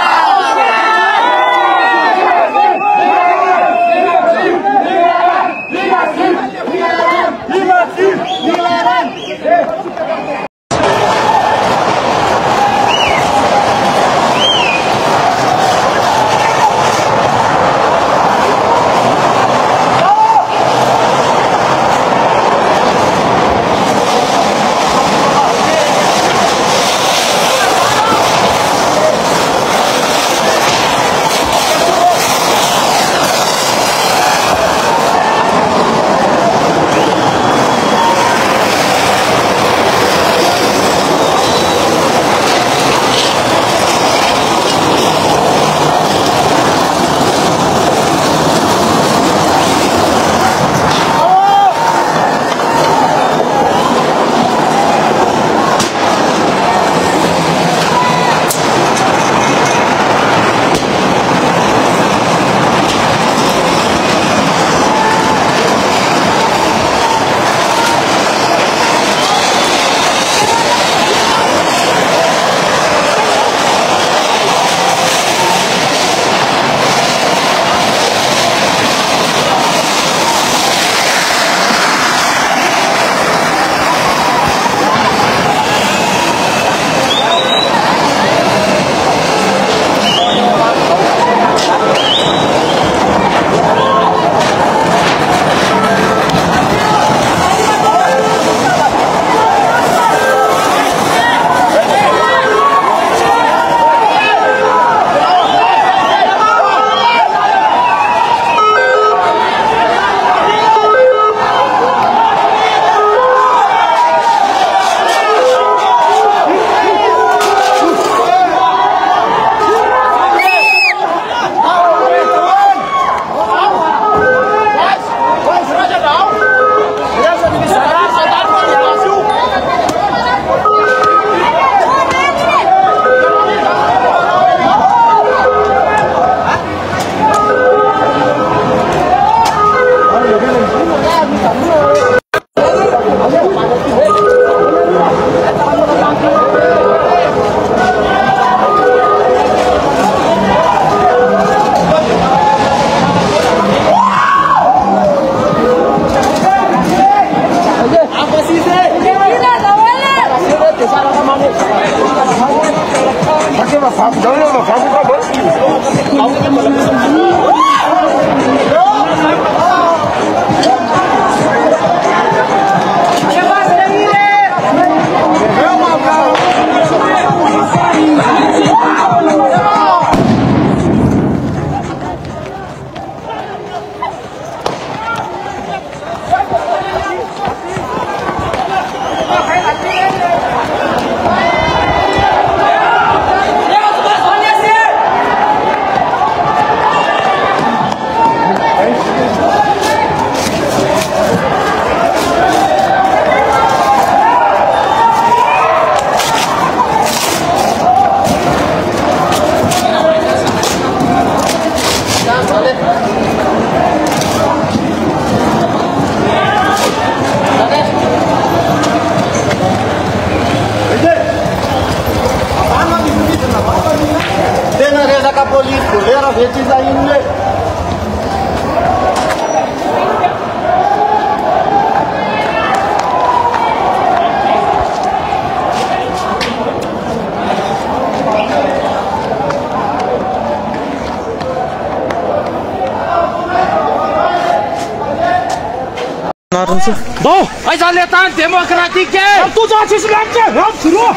Bom, mas a letra democrática é tudo assim, se lembra? Vamos, tirou!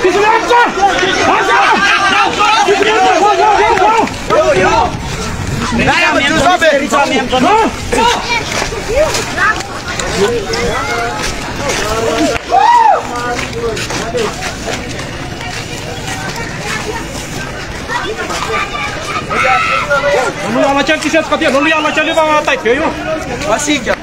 Se lembra? Não ia t-shirt cadê? Não ia lá te levar tá feio. Assim que é.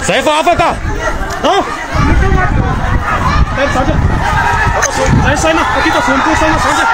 Saya apa apa kak? Saya kita semua saya saja.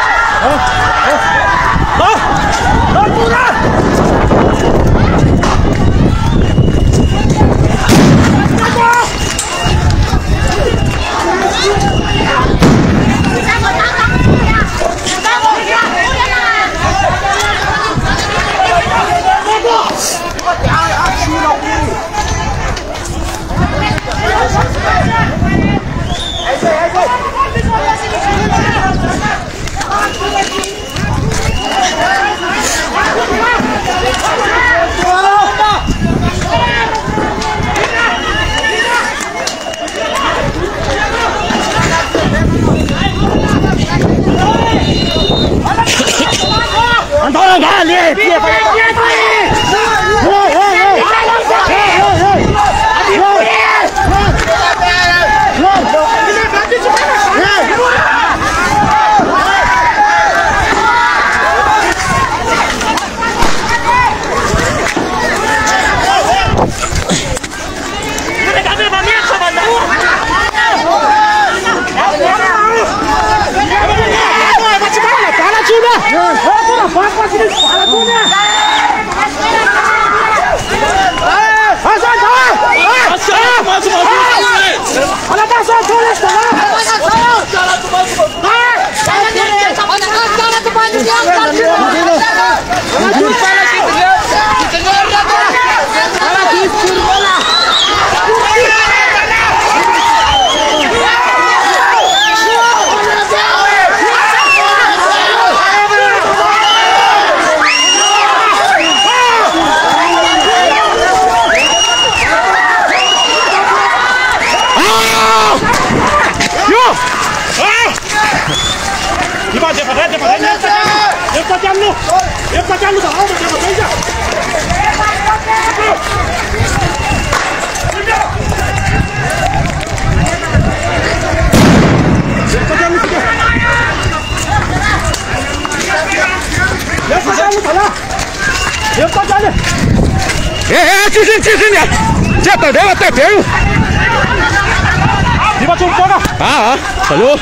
Halo.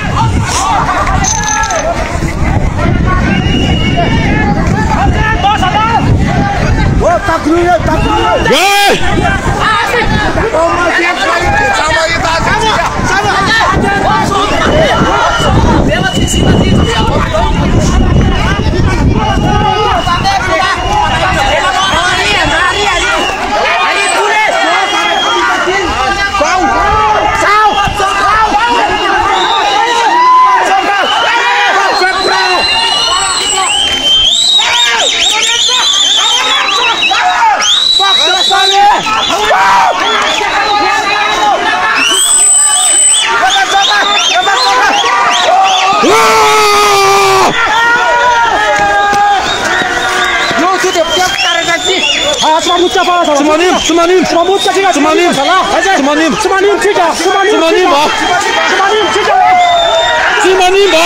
Tak dulu. Fuck, Trzymamutka fala. Trzymanim. Trzymamutka ciga. Trzymanim. Ciga. Trzymanim ba. Trzymanim ba. Trzymanim ba.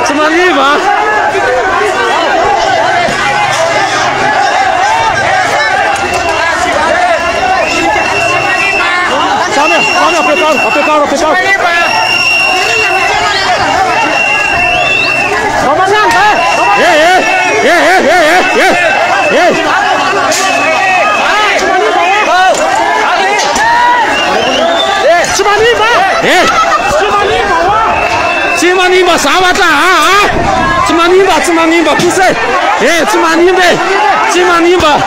Trzymanim ba. Cimanimba, sabata, Cimanimba, puse, Cimanimba, Cimanimba,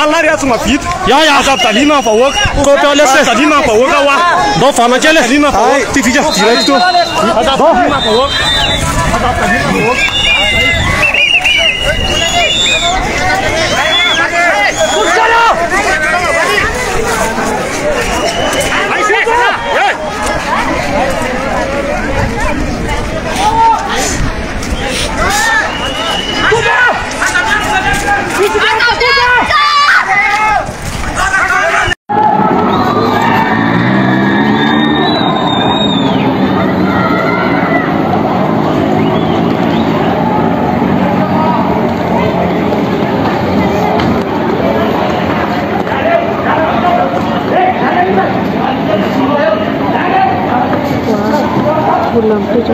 Alla rätt som har fit. Ja, alltså Talina på åk. Kopiale se. Talina på åk va. Då fan man gäller. Talina på åk. Till fija direkt då. Alltså Talina på åk. Alltså Talina på åk. Thank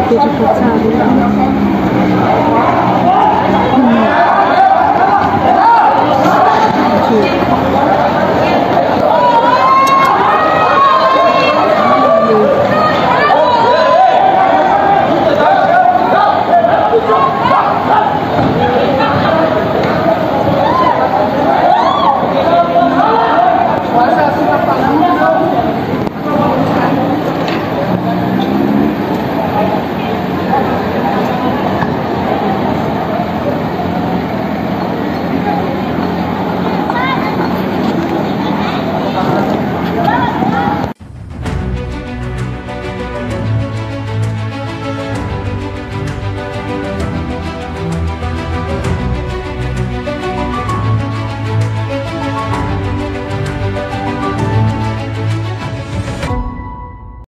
you.